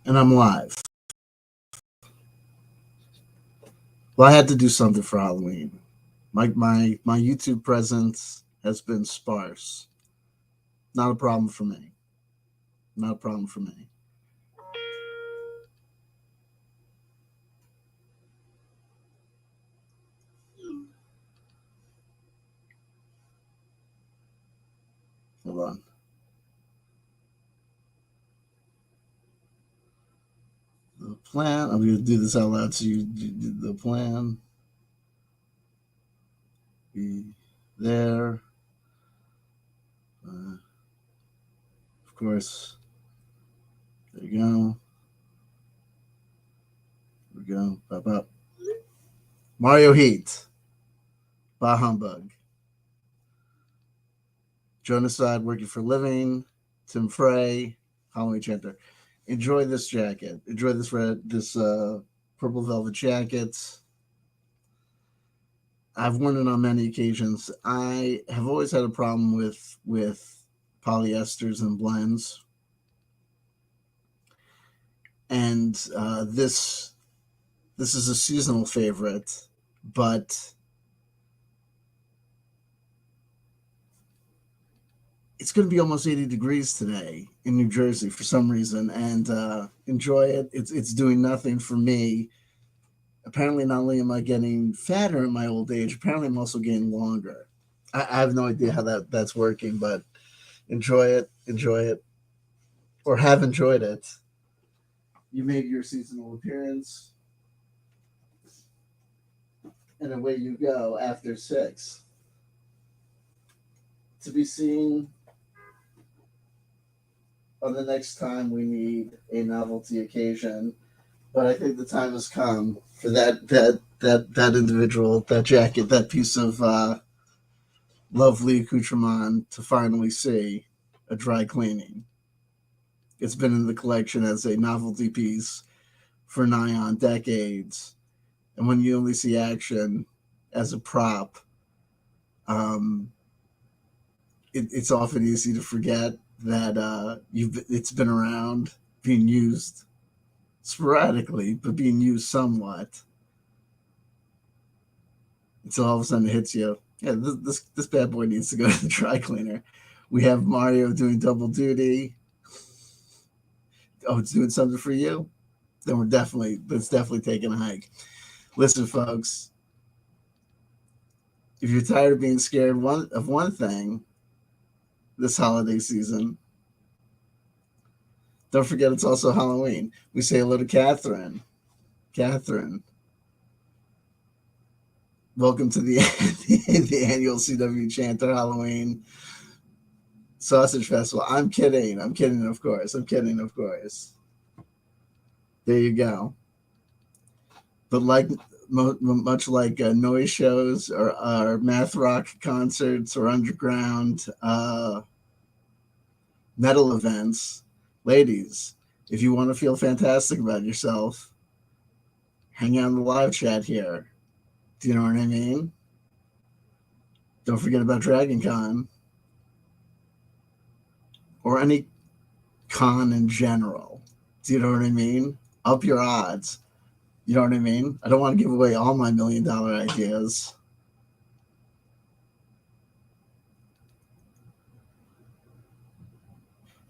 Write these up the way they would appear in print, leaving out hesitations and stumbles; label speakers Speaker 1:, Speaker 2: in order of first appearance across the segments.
Speaker 1: And I'm live. Well, I had to do something for Halloween. My YouTube presence has been sparse. Not a problem for me. Not a problem for me. Hold on. The plan. I'm going to do this out loud so you the plan. Be there. Of course. There you go. There we go. Pop up. Mario Heat. Bah humbug. Genocide, working for living. Tim Frey. Halloween Chanter. Enjoy this jacket. Enjoy this purple velvet jacket. I've worn it on many occasions. I have always had a problem with polyesters and blends, and this is a seasonal favorite, but it's going to be almost 80 degrees today in New Jersey for some reason, and enjoy it. It's doing nothing for me. Apparently, not only am I getting fatter in my old age, apparently I'm also getting longer. I have no idea how that's working, but enjoy it, or have enjoyed it. You made your seasonal appearance, and away you go after 6. To be seen on the next time we need a novelty occasion. But I think the time has come for that individual, that jacket, that piece of lovely accoutrement to finally see a dry cleaning. It's been in the collection as a novelty piece for nigh on decades. And when you only see action as a prop, um, it's often easy to forget that it's been around, being used sporadically, but being used somewhat. Until all of a sudden it hits you. Yeah, this bad boy needs to go to the dry cleaner. We have Mario doing double duty. Oh, it's doing something for you? Then it's definitely taking a hike. Listen, folks, if you're tired of being scared of one thing this holiday season, don't forget it's also Halloween. We say hello to Catherine. Catherine, welcome to the the annual CW Chanter Halloween Sausage Festival. I'm kidding, of course. There you go. But much like noise shows or math rock concerts or underground metal events, ladies, if you want to feel fantastic about yourself, hang out in the live chat here. Do you know what I mean? Don't forget about Dragon Con or any con in general. Do you know what I mean? Up your odds. You know what I mean? I don't want to give away all my $1 million ideas.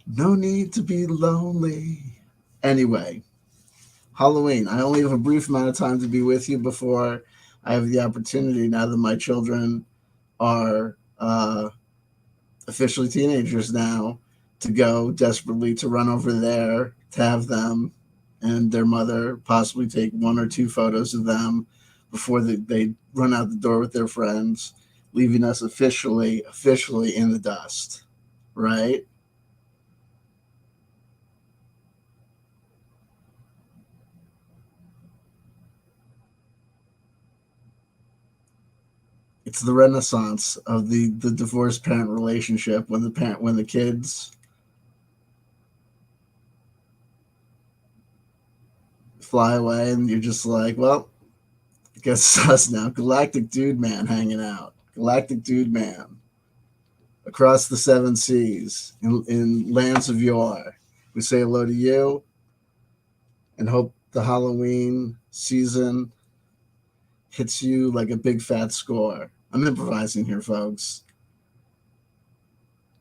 Speaker 1: No need to be lonely. Anyway, Halloween. I only have a brief amount of time to be with you before I have the opportunity, now that my children are officially teenagers now, to go desperately to run over there to have them and their mother possibly take 1 or 2 photos of them before they run out the door with their friends, leaving us officially in the dust, right? It's the renaissance of the divorced parent relationship, when the kids fly away and you're just like, well, I guess it's us now. Galactic Dude Man hanging out. Galactic Dude Man across the 7 seas in lands of yore. We say hello to you. and hope the Halloween season hits you like a big fat score. I'm improvising here, folks.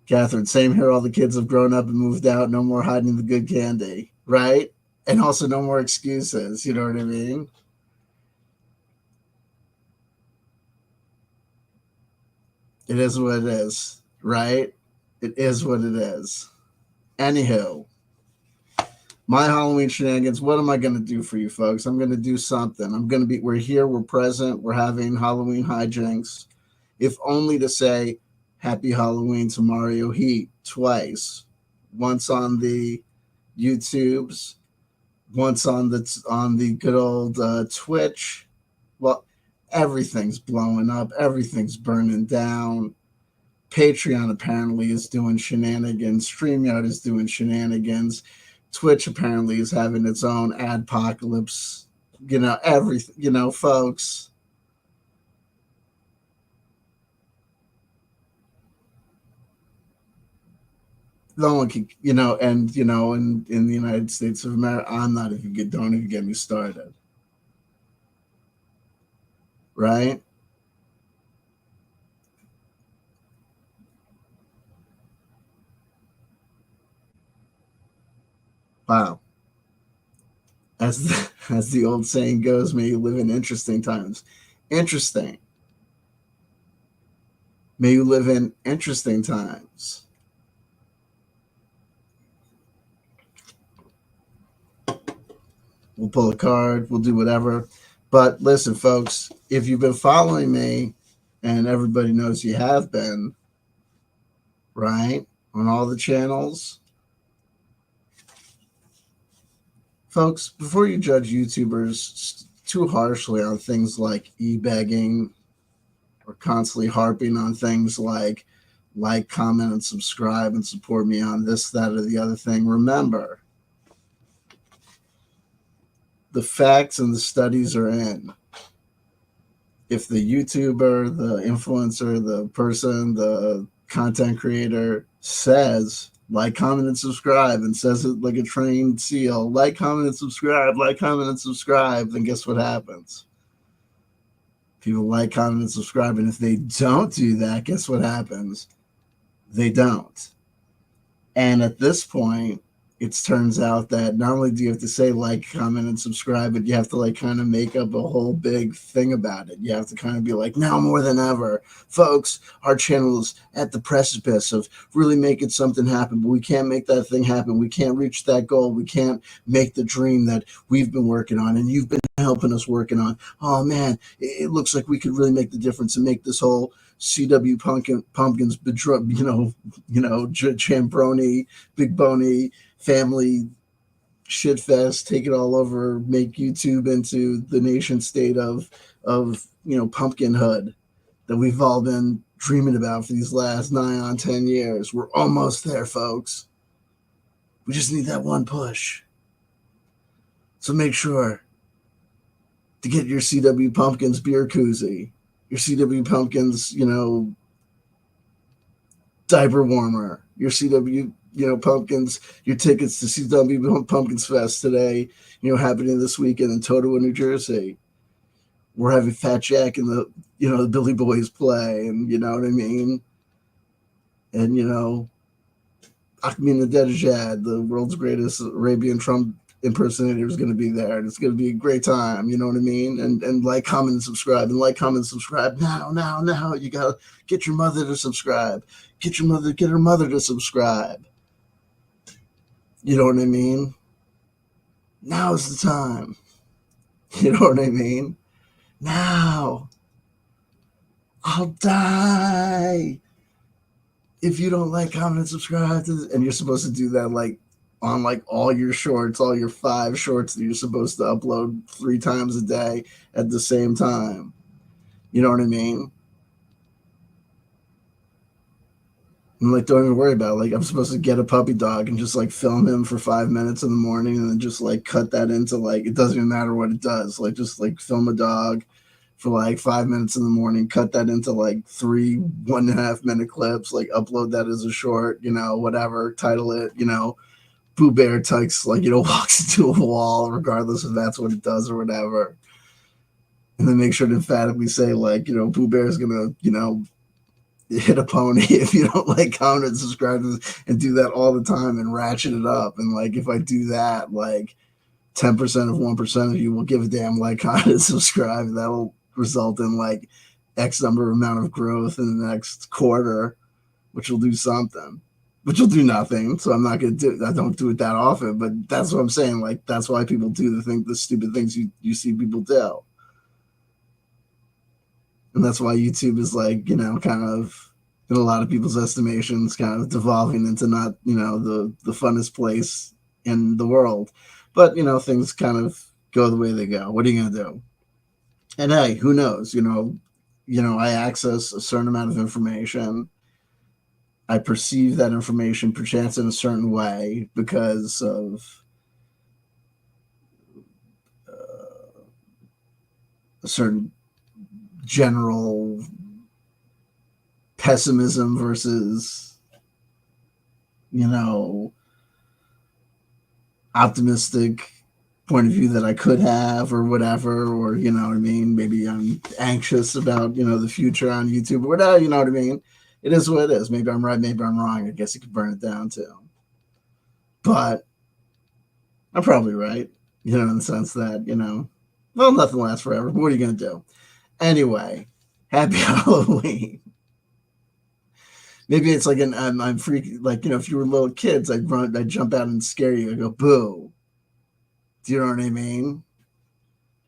Speaker 1: Catherine, same here. All the kids have grown up and moved out. No more hiding the good candy, right? And also no more excuses. You know what I mean? It is what it is, right? It is what it is. Anywho, my Halloween shenanigans. What am I going to do for you folks? I'm going to do something. We're here, we're present, we're having Halloween hijinks, if only to say happy Halloween to Mario Heat twice. Once on the YouTubes, once on the good old Twitch. Well, everything's blowing up, everything's burning down. Patreon apparently is doing shenanigans. StreamYard is doing shenanigans. Twitch apparently is having its own adpocalypse. Everything. Folks. No one can, in the United States of America, don't even get me started. Right? Wow. As the old saying goes, may you live in interesting times. Interesting. May you live in interesting times. We'll pull a card. We'll do whatever. But listen, folks, if you've been following me, and everybody knows you have been, right, on all the channels, folks, before you judge YouTubers too harshly on things like e-begging or constantly harping on things like, comment, and subscribe and support me on this, that, or the other thing, remember, the facts and the studies are in. If the YouTuber, the influencer, the person, the content creator says comment, and subscribe, and says it like a trained seal, comment, and subscribe, comment, and subscribe, then guess what happens? People comment, and subscribe, and if they don't do that, guess what happens? They don't. And at this point, it turns out that not only do you have to say comment, and subscribe, but you have to kind of make up a whole big thing about it. You have to kind of be like, now more than ever, folks, our channel is at the precipice of really making something happen, but we can't make that thing happen. We can't reach that goal. We can't make the dream that we've been working on and you've been helping us working on. Oh man, it looks like we could really make the difference and make this whole CW pumpkins, Chambroni, Big Boney family shitfest, take it all over, make YouTube into the nation state of pumpkinhood that we've all been dreaming about for these last 9 on 10 years. We're almost there, folks. We just need that one push. So make sure to get your CW Pumpkins beer koozie, your CW Pumpkins, diaper warmer, your CW Pumpkins, your tickets to CW Pumpkins Fest today, happening this weekend in Totowa, New Jersey. We're having Fat Jack and the Billy Boys play, and you know what I mean? And, Ahmadinejad, the world's greatest Arabian Trump impersonator, is going to be there, and it's going to be a great time, you know what I mean? And comment, and subscribe, and comment, and subscribe. Now, you got to get your mother to subscribe. Get her mother to subscribe. You know what I mean? Now is the time. You know what I mean? Now. I'll die if you don't comment, and subscribe to this. And you're supposed to do that on all your shorts, all your 5 shorts that you're supposed to upload 3 times a day at the same time. You know what I mean? And don't even worry about it. I'm supposed to get a puppy dog and just film him for 5 minutes in the morning, and then just cut that into it doesn't even matter what it does. Just film a dog for 5 minutes in the morning, cut that into 3 1.5 minute clips, upload that as a short, whatever, title it, Boo Bear takes walks into a wall, regardless if that's what it does or whatever, and then make sure to emphatically say Boo Bear is gonna hit a pony if you don't like, comment, and subscribe to this, and do that all the time and ratchet it up. And if I do that, 10% of 1% of you will give a damn, comment, and subscribe. That'll result in X number amount of growth in the next quarter, which will do something, which will do nothing. So I'm not going to I don't do it that often, but that's what I'm saying. That's why people do the stupid things you see people do. And that's why YouTube is kind of, in a lot of people's estimations, kind of devolving into not, the funnest place in the world. But, things kind of go the way they go. What are you going to do? And hey, who knows? I access a certain amount of information. I perceive that information perchance in a certain way because of a certain general pessimism versus optimistic point of view that I could have, or whatever, or what I mean, maybe I'm anxious about the future on YouTube or whatever, what I mean. It is what it is. Maybe I'm right, maybe I'm wrong. I guess you could burn it down too, but I'm probably right, in the sense that well, nothing lasts forever. What are you gonna do? Anyway, happy Halloween. Maybe it's I'm freaking, if you were little kids, I'd jump out and scare you. I'd go, boo. Do you know what I mean?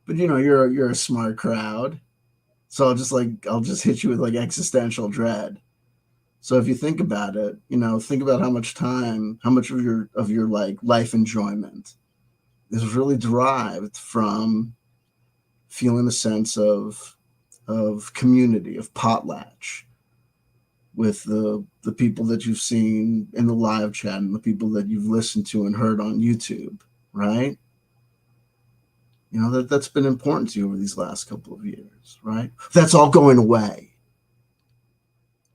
Speaker 1: But you're a smart crowd. So I'll just hit you with existential dread. So if you think about it, think about how much of your life enjoyment is really derived from feeling a sense of community, of potlatch, with the people that you've seen in the live chat and the people that you've listened to and heard on YouTube, right? That's been important to you over these last couple of years, right? That's all going away.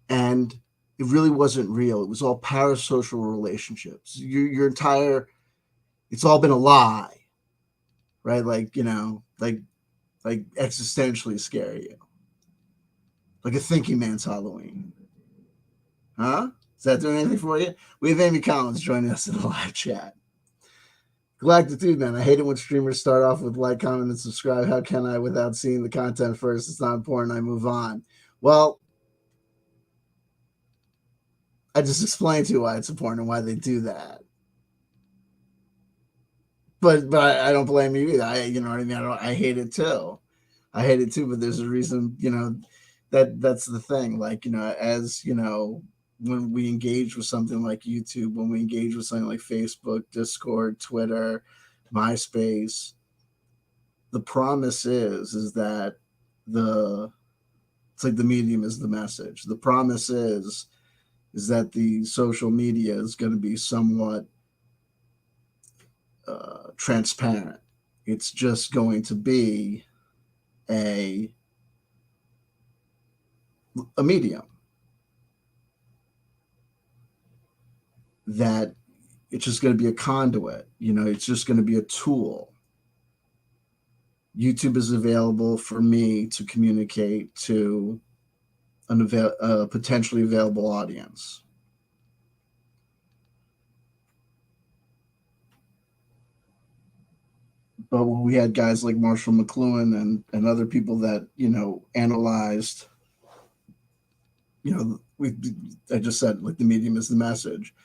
Speaker 1: And it really wasn't real. It was all parasocial relationships. Your entire, it's all been a lie, right? Existentially scare you. Like a thinking man's Halloween. Huh? Is that doing anything for you? We have Amy Collins joining us in the live chat. Galactic Dude, man, I hate it when streamers start off with like, comment, and subscribe. How can I without seeing the content first? It's not important. I move on. Well, I just explained to you why it's important and why they do that. But I don't blame you either. You know what I mean? I hate it too. I hate it too, but there's a reason, that's the thing. As when we engage with something like YouTube, when we engage with something like Facebook, Discord, Twitter, MySpace, the promise is that it's like the medium is the message. The promise is that the social media is going to be somewhat transparent. It's just going to be a medium that it's just going to be a conduit. It's just going to be a tool. YouTube is available for me to communicate to a potentially available audience. But when we had guys like Marshall McLuhan and other people that, analyzed, I just said, the medium is the message.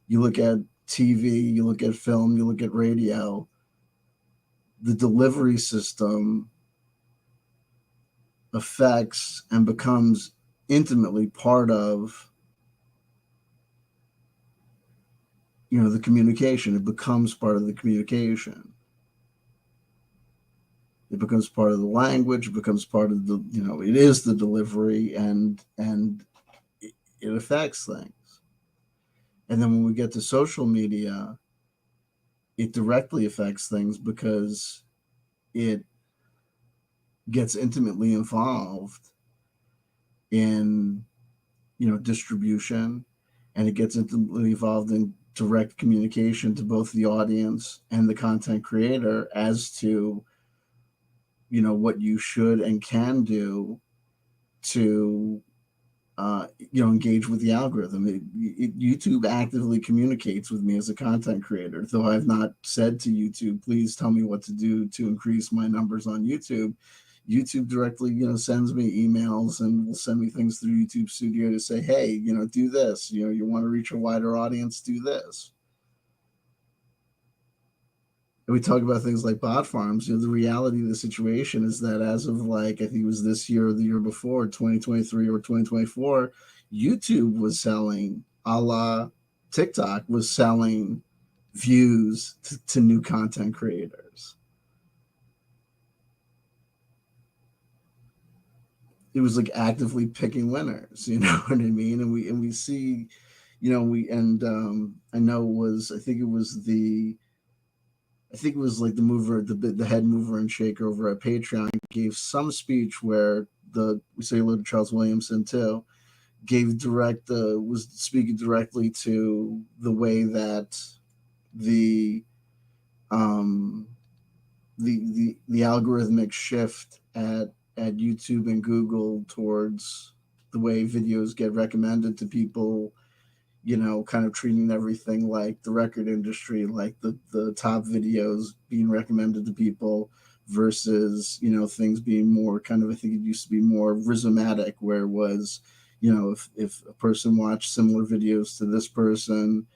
Speaker 1: You look at TV, you look at film, you look at radio, the delivery system affects and becomes intimately part of, the communication. It becomes part of the communication. It becomes part of the language. It becomes part of the, it is the delivery, and it affects things. And then when we get to social media, it directly affects things because it gets intimately involved in, distribution, and it gets intimately involved in direct communication to both the audience and the content creator as to, what you should and can do to engage with the algorithm. YouTube actively communicates with me as a content creator, though I've not said to YouTube, please tell me what to do to increase my numbers on YouTube. YouTube directly, sends me emails and will send me things through YouTube Studio to say, hey, do this. You want to reach a wider audience, do this. And we talk about things like bot farms. The reality of the situation is that as of I think it was this year or the year before, 2023 or 2024, YouTube was selling, a la TikTok, was selling views to new content creators. It was actively picking winners, you know what I mean? And we see, I know it was, I think it was the mover, the head mover and shaker over at Patreon, gave some speech where we say hello to Charles Williamson too, was speaking directly to the way that the um the algorithmic shift at YouTube and Google towards the way videos get recommended to people, kind of treating everything like the record industry, like the top videos being recommended to people versus, things being more kind of, I think it used to be more rhizomatic, where it was, if a person watched similar videos to this person,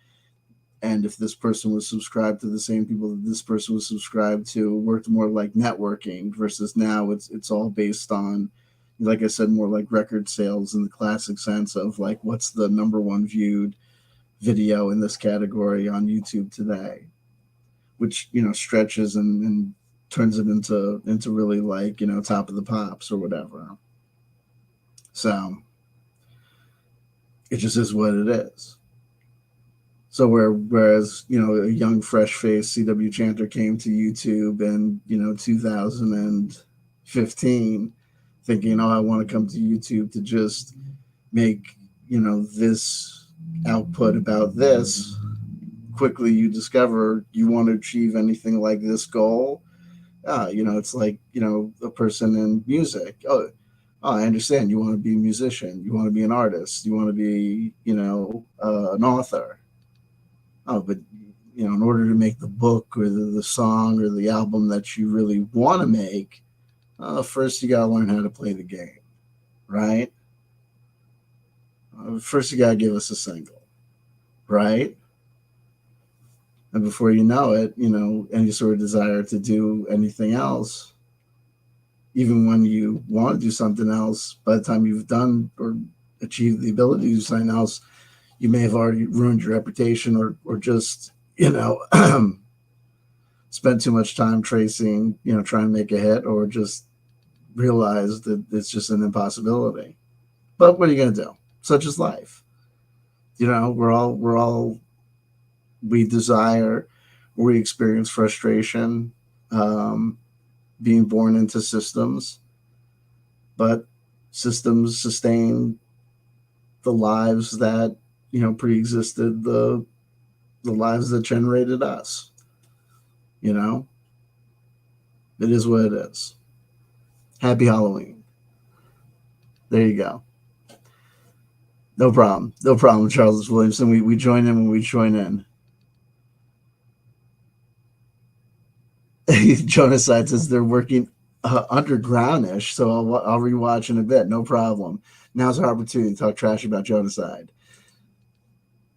Speaker 1: and if this person was subscribed to the same people that this person was subscribed to, worked more like networking, versus now it's all based on, like I said, more like record sales in the classic sense of what's the number one viewed video in this category on YouTube today, which stretches and turns it into really top of the pops or whatever. So it just is what it is. So whereas a young fresh face CW Chanter came to YouTube in 2015, thinking, oh, I want to come to YouTube to just make this output about this. Quickly you discover you want to achieve anything like this goal. It's like a person in music. Oh, I understand. You want to be a musician. You want to be an artist. You want to be an author. Oh, but in order to make the book or the song or the album that you really want to make, first you gotta learn how to play the game, right? First you gotta give us a single, right? And before you know it, any sort of desire to do anything else, even when you want to do something else, by the time you've done or achieved the ability to do something else, you may have already ruined your reputation or just, spent too much time tracing, trying to make a hit, or just realize that it's just an impossibility. But what are you going to do? Such is life. We desire, we experience frustration, being born into systems, but systems sustain the lives that pre-existed the lives that generated us. It is what it is. Happy Halloween. There you go. No problem, Charles Williamson. We join in when we join in. Jonaside says they're working undergroundish, so I'll rewatch in a bit. No problem. Now's our opportunity to talk trash about Jonaside.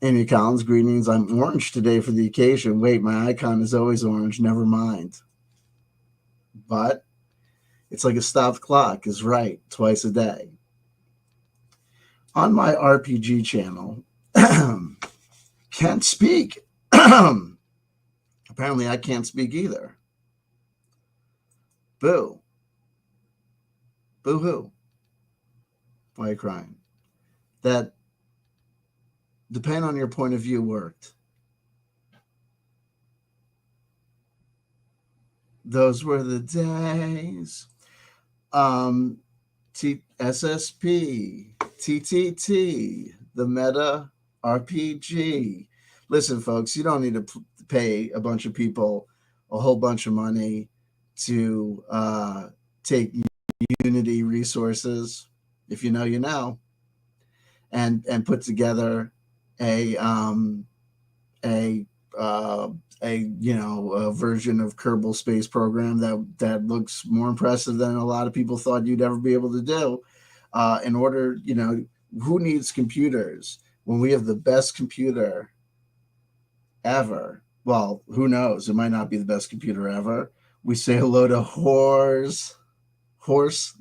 Speaker 1: Amy Collins, greetings. I'm orange today for the occasion. Wait, my icon is always orange. Never mind. But it's like a stopped clock is right twice a day. On my RPG channel, can't speak. Apparently, I can't speak either. Boo. Boo-hoo. Why are you crying? That, depending on your point of view, worked. Those were the days. SSP, TTT, the Meta RPG, Listen, folks, you don't need to pay a bunch of people a whole bunch of money to take Unity resources. If you know, you know, and put together a a uh, a version of Kerbal Space Program that looks more impressive than a lot of people thought you'd ever be able to do. In order, who needs computers when we have the best computer ever? Well, who knows? It might not be the best computer ever. We say hello to horse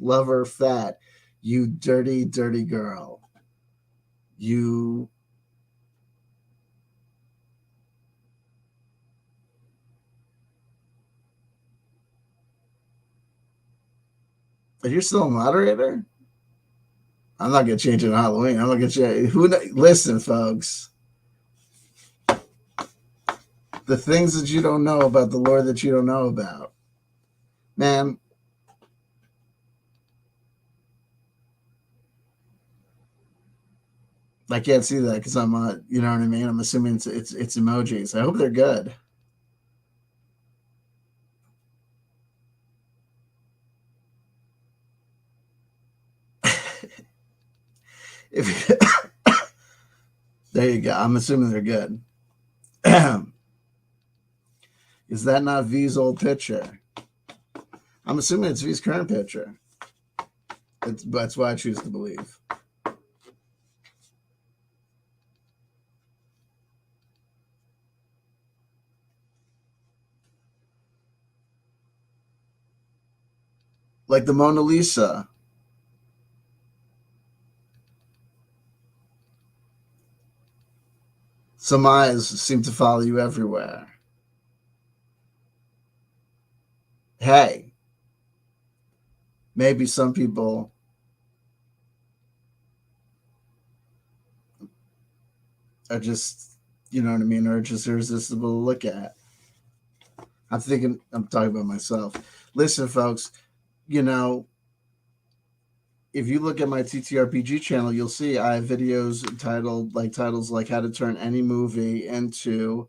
Speaker 1: lover fat. You dirty, dirty girl. You. Are you still a moderator? I'm not gonna change it on Halloween. I'm not gonna change. Listen, folks. The things that you don't know about the Lord that you don't know about, man. I can't see that because I'm you know what I mean. I'm assuming it's emojis. I hope they're good. If there you go. I'm assuming they're good. Is that not V's old picture? I'm assuming it's V's current picture. That's what I choose to believe. Like the Mona Lisa. Some eyes seem to follow you everywhere. Hey, maybe some people are just, you know what I mean, are just irresistible to look at. I'm talking about myself. Listen, folks, you know, if you look at my TTRPG channel, you'll see I have videos titles like how to turn any movie into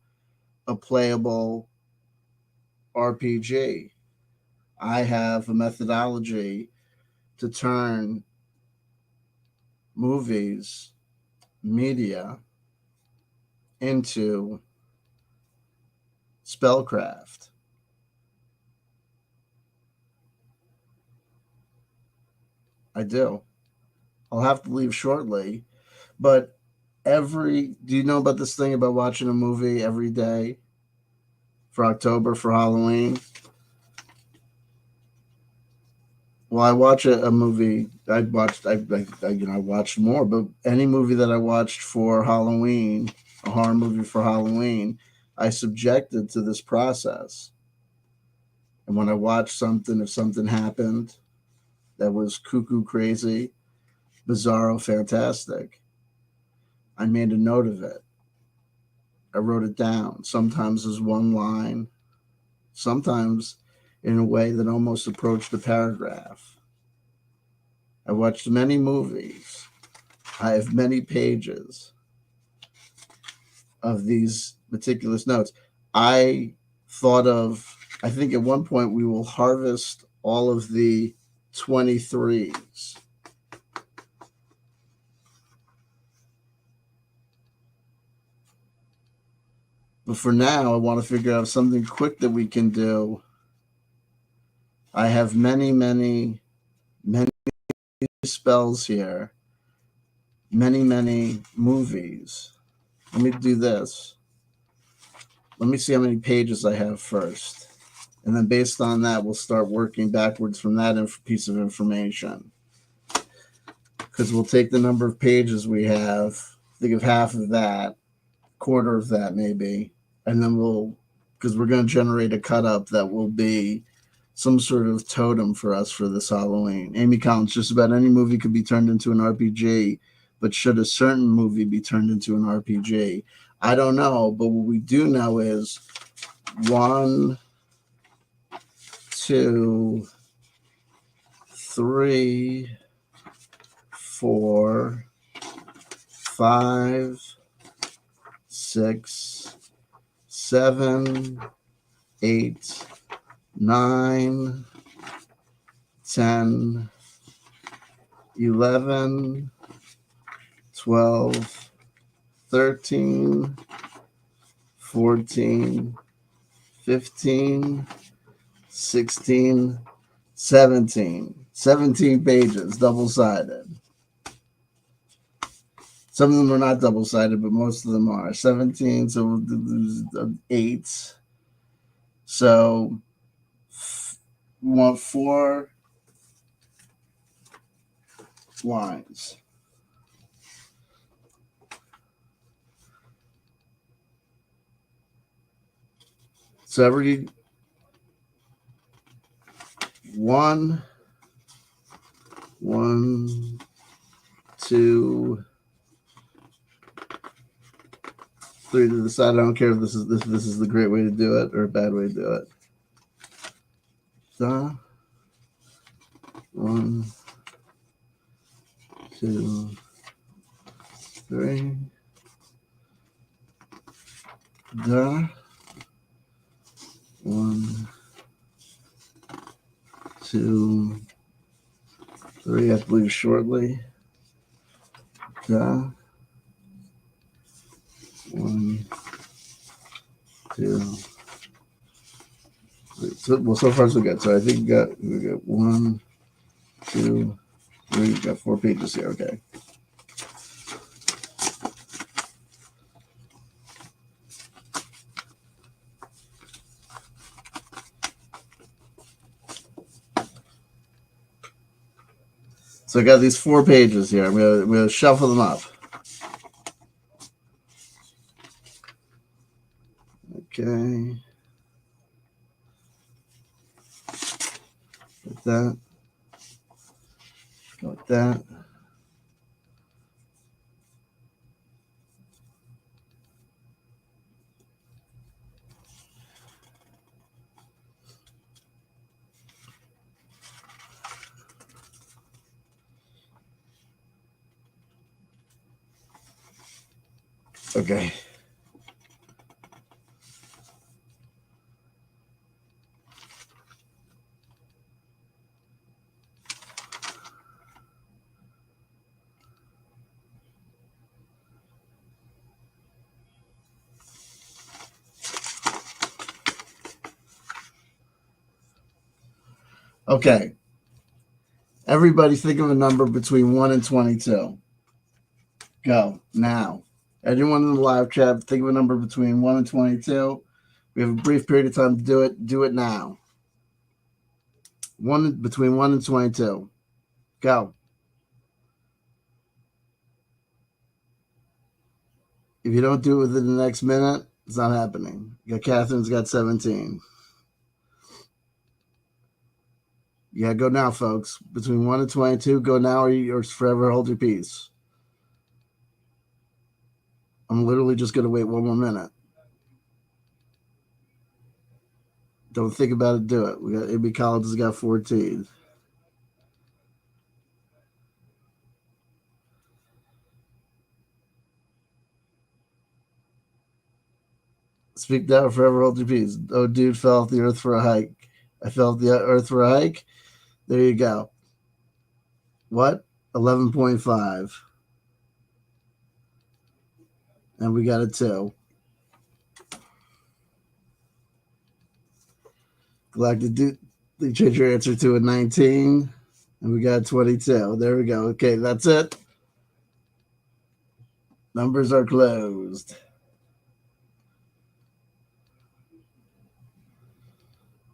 Speaker 1: a playable RPG. I have a methodology to turn movies, media, into spellcraft. I do. I'll have to leave shortly, but do you know about this thing about watching a movie every day for October for Halloween? Well, I watch a movie. I watched more, but any movie that I watched for Halloween, a horror movie for Halloween, I subjected to this process. And when I watched something, if something happened that was cuckoo crazy, bizarro, fantastic, I made a note of it. I wrote it down. Sometimes as one line, sometimes in a way that almost approached a paragraph. I watched many movies. I have many pages of these meticulous notes. I I think at one point we will harvest all of the 23s. But for now, I want to figure out something quick that we can do. I have many, many, many spells here, many, many movies. Let me do this. Let me see how many pages I have first. And then based on that, we'll start working backwards from that piece of information. Because we'll take the number of pages we have, think of half of that, quarter of that maybe, and then because we're going to generate a cut up that will be some sort of totem for us for this Halloween. Amy Collins, just about any movie could be turned into an RPG, but should a certain movie be turned into an RPG? I don't know, but what we do know is 1, 2, 3, 4, 5, 6, 7, 8, 9, 10, 11, 12, 13, 14, 15, 16, 17. 17 pages, double-sided. Some of them are not double-sided, but most of them are. 17, so we'll do 8. So we want 4 lines. So every 1, 2, 3 to the side. I don't care if this is the great way to do it or a bad way to do it. The 1, 2, 3. The 1, 2, 3. I believe shortly. The 1, 2, 3. So far so good. So I think we got 1, 2, 3. We got 4 pages here. Okay. So I got these 4 pages here. I'm gonna shuffle them up. Okay. Like that. Go like that. Okay. Okay. Everybody think of a number between 1 and 22. Go now. Anyone in the live chat, think of a number between 1 and 22. We have a brief period of time to do it. Do it now. Between 1 and 22. Go. If you don't do it within the next minute, it's not happening. Catherine's got 17. Yeah, go now, folks. Between 1 and 22, go now or forever hold your peace. I'm literally just going to wait 1 more minute. Don't think about it, do it. We got AB Collins has got 14. Speak now, forever hold your peace. Oh, dude, fell off the earth for a hike. I fell off the earth for a hike. There you go. What? 11.5. And we got a 2. Galactic Dude, they change your answer to a 19. And we got 22. There we go. Okay, that's it. Numbers are closed.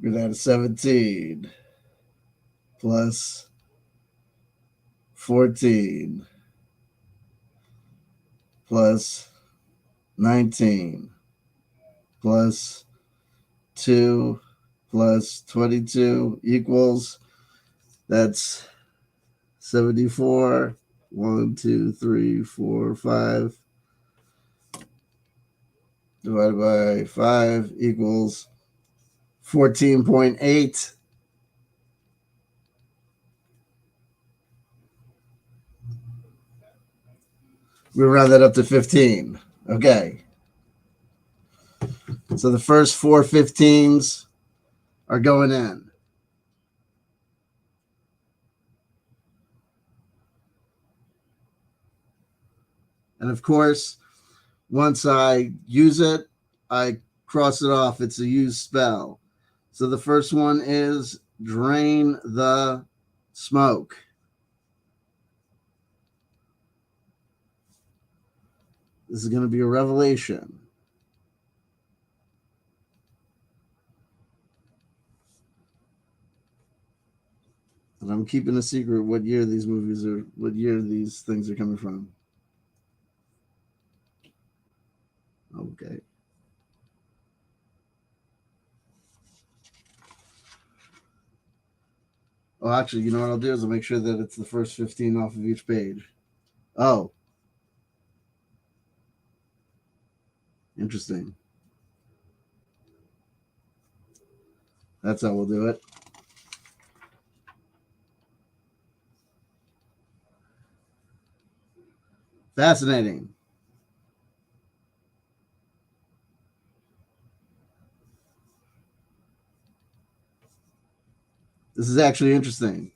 Speaker 1: We're going to add 17 plus 14 plus 19 plus 2 plus 22 equals, that's 74. 1, 2, 3, 4, 5 divided by 5 equals 14.8. We round that up to 15. Okay. So the first 415s are going in. And of course, once I use it, I cross it off. It's a used spell. So the first one is drain the smoke. This is going to be a revelation. And I'm keeping a secret what year these things are coming from. Okay. Oh, actually, you know what I'll do is I'll make sure that it's the first 15 off of each page. Oh, interesting. That's how we'll do it. Fascinating. This is actually interesting.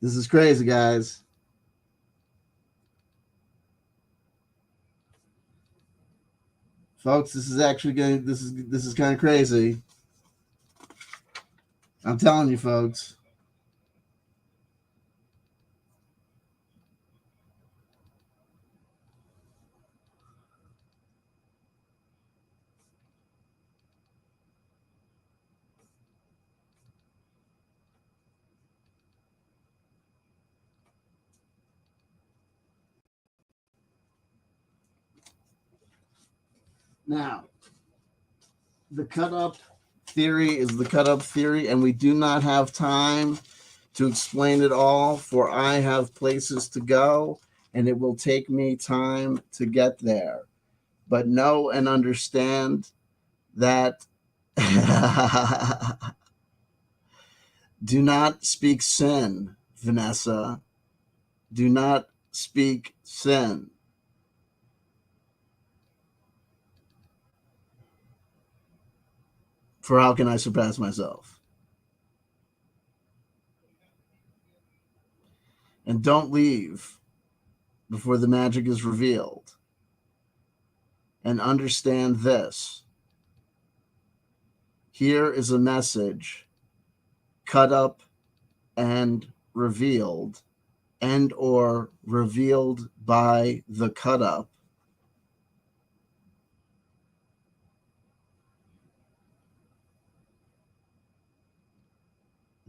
Speaker 1: This is crazy, guys. Folks, this is kind of crazy. I'm telling you, folks. Now, the cut up theory is the cut up theory, and we do not have time to explain it all, for I have places to go, and it will take me time to get there. But know and understand that do not speak sin, Vanessa. Do not speak sin. For how can I surpass myself? And don't leave before the magic is revealed. And understand this. Here is a message cut up and revealed, and or revealed by the cut up,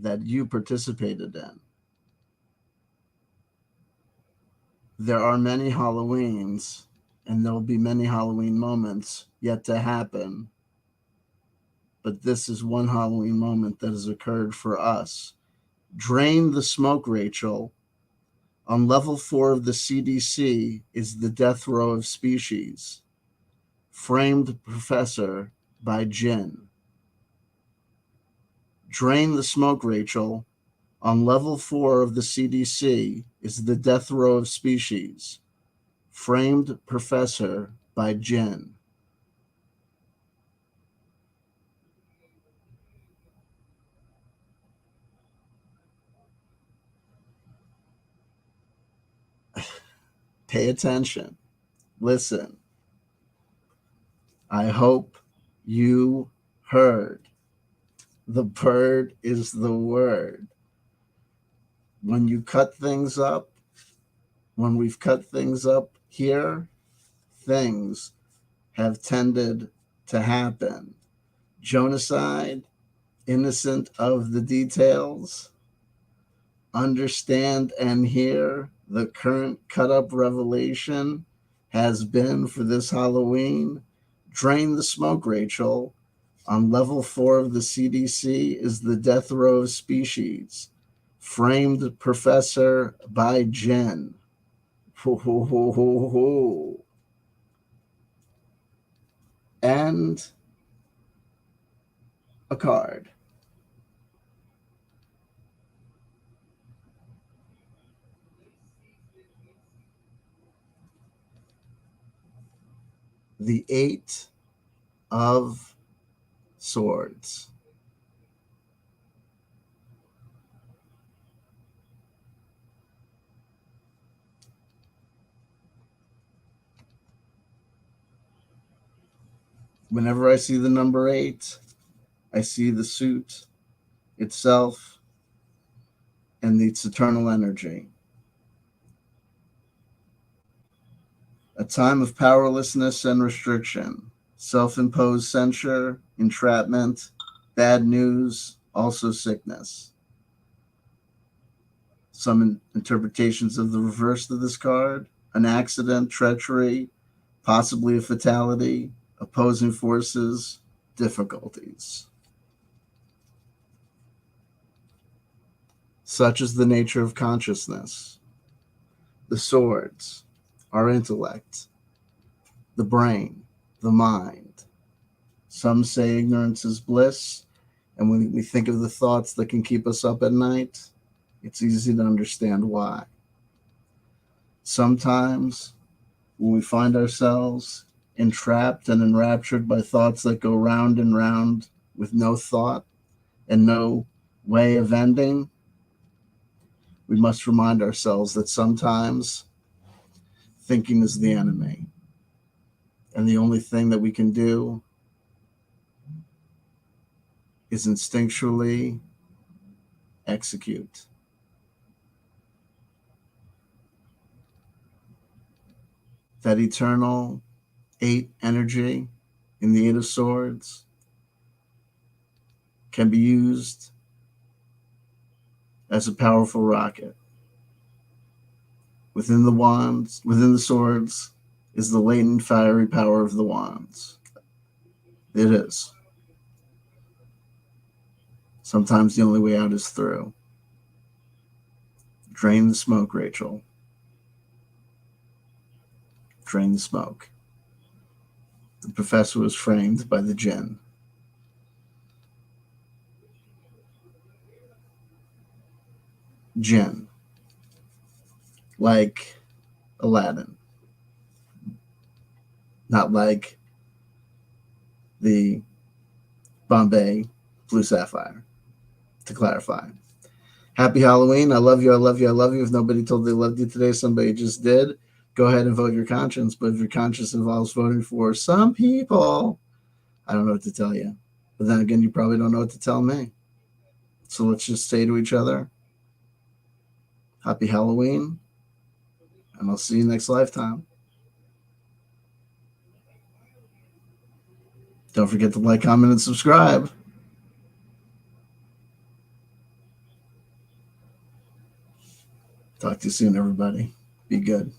Speaker 1: that you participated in. There are many Halloweens, and there will be many Halloween moments yet to happen. But this is one Halloween moment that has occurred for us. Drain the smoke, Rachel. On level 4 of the CDC is the death row of species. Framed professor by Jin. Drain the smoke, Rachel. On level 4 of the CDC is the death row of species. Framed professor by Jin. Pay attention. Listen. I hope you heard. The bird is the word. When you cut things up, when we've cut things up here, things have tended to happen. Jonocide, innocent of the details, understand and hear the current cut up revelation has been for this Halloween. Drain the smoke, Rachel. On level 4 of the CDC is the death row of species. Framed professor by Jen. And a card. The Eight of Swords. Whenever I see the number 8, I see the suit itself and its eternal energy. A time of powerlessness and restriction, self-imposed censure, entrapment, bad news, also sickness. Some interpretations of the reverse of this card: an accident, treachery, possibly a fatality, opposing forces, difficulties. Such is the nature of consciousness. The swords, our intellect, the brain, the mind. Some say ignorance is bliss, and when we think of the thoughts that can keep us up at night, it's easy to understand why. Sometimes, when we find ourselves entrapped and enraptured by thoughts that go round and round with no thought and no way of ending, we must remind ourselves that sometimes thinking is the enemy. And the only thing that we can do is instinctually execute. That eternal 8 energy in the 8 of Swords can be used as a powerful rocket. Within the wands, within the swords, is the latent fiery power of the wands. It is. Sometimes the only way out is through. Drain the smoke, Rachel. Drain the smoke. The professor was framed by the jinn. Jinn. Like Aladdin. Not like the Bombay Blue Sapphire, to clarify. Happy Halloween. I love you. I love you. I love you. If nobody told you they loved you today, somebody just did. Go ahead and vote your conscience. But if your conscience involves voting for some people, I don't know what to tell you. But then again, you probably don't know what to tell me. So let's just say to each other, Happy Halloween, and I'll see you next lifetime. Don't forget to like, comment, and subscribe. Talk to you soon, everybody. Be good.